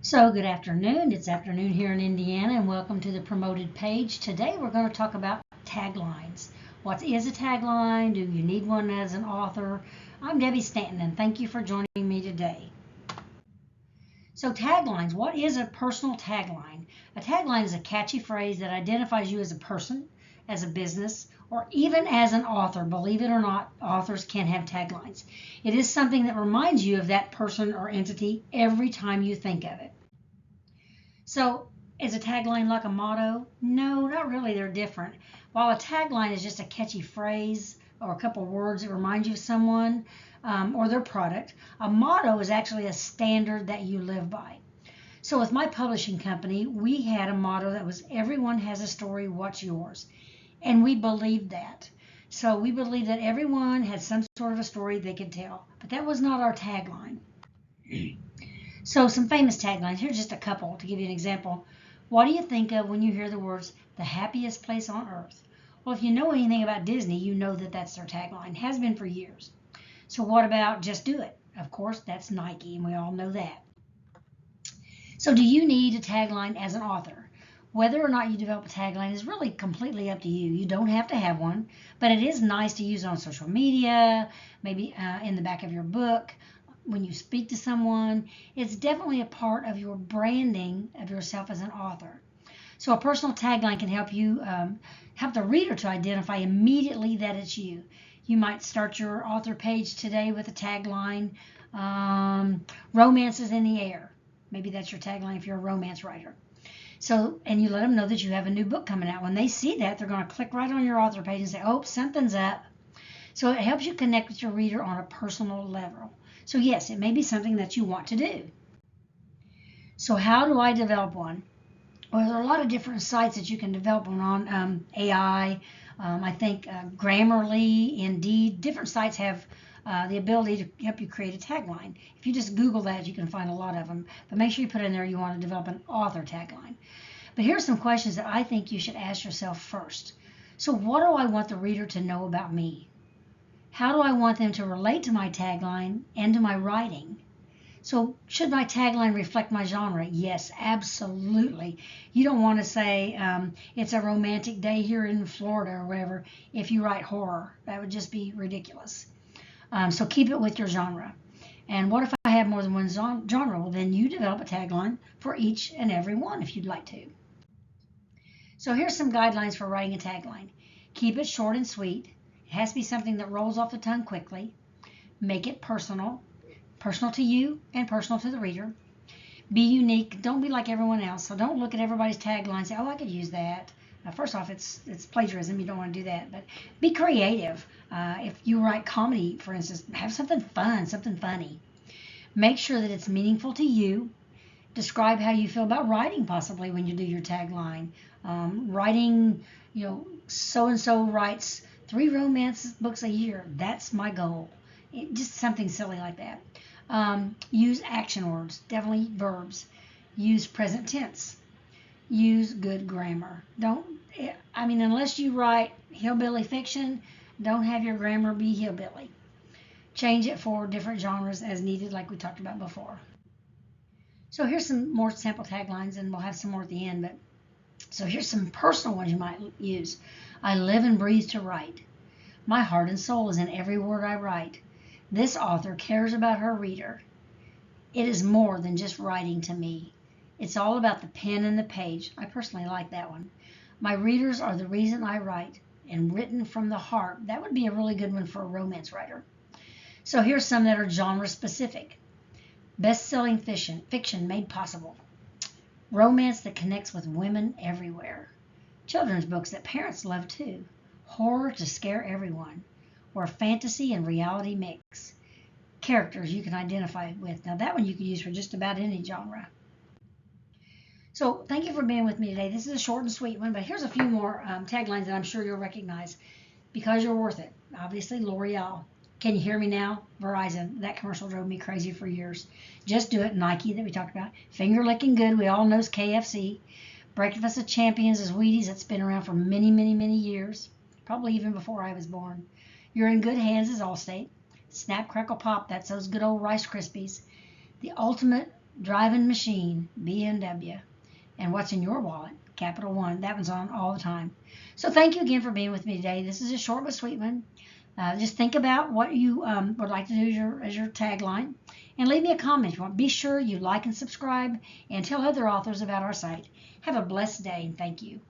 So, good afternoon. It's afternoon here in Indiana, and welcome to the promoted page. Today, we're going to talk about taglines. What is a tagline? Do you need one as an author? I'm Debbie Stanton, and thank you for joining me today. So, taglines. What is a personal tagline? A tagline is a catchy phrase that identifies you as a person, as a business, or even as an author. Believe it or not, authors can have taglines. It is something that reminds you of that person or entity every time you think of it. So, is a tagline like a motto? No, not really. They're different. While a tagline is just a catchy phrase or a couple words that remind you of someone or their product, a motto is actually a standard that you live by. So, with my publishing company, we had a motto that was everyone has a story, what's yours? And we believed that. So, we believed that everyone had some sort of a story they could tell. But that was not our tagline. So, some famous taglines. Here's just a couple to give you an example. What do you think of when you hear the words, the happiest place on earth? Well, if you know anything about Disney, you know that that's their tagline, has been for years. So, what about just do it? Of course, that's Nike, and we all know that. So, do you need a tagline as an author? Whether or not you develop a tagline is really completely up to you. You don't have to have one, but it is nice to use on social media, maybe in the back of your book, when you speak to someone. It's definitely a part of your branding of yourself as an author. So a personal tagline can help you help the reader to identify immediately that it's you. You might start your author page today with a tagline, romance is in the air. Maybe that's your tagline if you're a romance writer. So, and you let them know that you have a new book coming out. When they see that, they're going to click right on your author page and say, oh, something's up. So it helps you connect with your reader on a personal level. So yes, it may be something that you want to do. So how do I develop one? Well, there are a lot of different sites that you can develop one on. AI, I think Grammarly, Indeed, different sites have the ability to help you create a tagline. If you just Google that, you can find a lot of them. But make sure you put in there you want to develop an author tagline. But here are some questions that I think you should ask yourself first. So what do I want the reader to know about me? How do I want them to relate to my tagline and to my writing? So, should my tagline reflect my genre? Yes, absolutely. You don't want to say it's a romantic day here in Florida or whatever if you write horror. That would just be ridiculous. So, keep it with your genre. And what if I have more than one genre? Well, then you develop a tagline for each and every one if you'd like to. So, here's some guidelines for writing a tagline. Keep it short and sweet. It has to be something that rolls off the tongue quickly. Make it personal, personal to you and personal to the reader. Be unique. Don't be like everyone else. So don't look at everybody's tagline and say, "Oh, I could use that." First off, it's plagiarism. You don't want to do that. But be creative. If you write comedy, for instance, have something fun, something funny. Make sure that it's meaningful to you. Describe how you feel about writing, possibly when you do your tagline. Writing, so and so writes 3 romance books a year. That's my goal. Just something silly like that. Use action words, definitely verbs. Use present tense. Use good grammar. Unless you write hillbilly fiction, don't have your grammar be hillbilly. Change it for different genres as needed, like we talked about before. So here's some more sample taglines, and we'll have some more at the end. But so here's some personal ones you might use. I live and breathe to write. My heart and soul is in every word I write. This author cares about her reader. It is more than just writing to me. It's all about the pen and the page. I personally like that one. My readers are the reason I write, and written from the heart. That would be a really good one for a romance writer. So here's some that are genre specific. Best-selling fiction made possible. Romance that connects with women everywhere. Children's books that parents love too. Horror to scare everyone. Where fantasy and reality mix. Characters you can identify with. Now that one you can use for just about any genre. So thank you for being with me today. This is a short and sweet one, but here's a few more taglines that I'm sure you'll recognize. Because you're worth it. Obviously, L'Oreal. Can you hear me now? Verizon. That commercial drove me crazy for years. Just do it. Nike that we talked about. Finger licking good. We all knows KFC. Breakfast of Champions is Wheaties. That's been around for many, many, many years. Probably even before I was born. You're in good hands is Allstate. Snap, crackle, pop. That's those good old Rice Krispies. The ultimate driving machine, BMW. And what's in your wallet? Capital One. That one's on all the time. So thank you again for being with me today. This is a short but sweet one. Just think about what you would like to do as your tagline, and leave me a comment if you want. Be sure you like and subscribe, and tell other authors about our site. Have a blessed day, and thank you.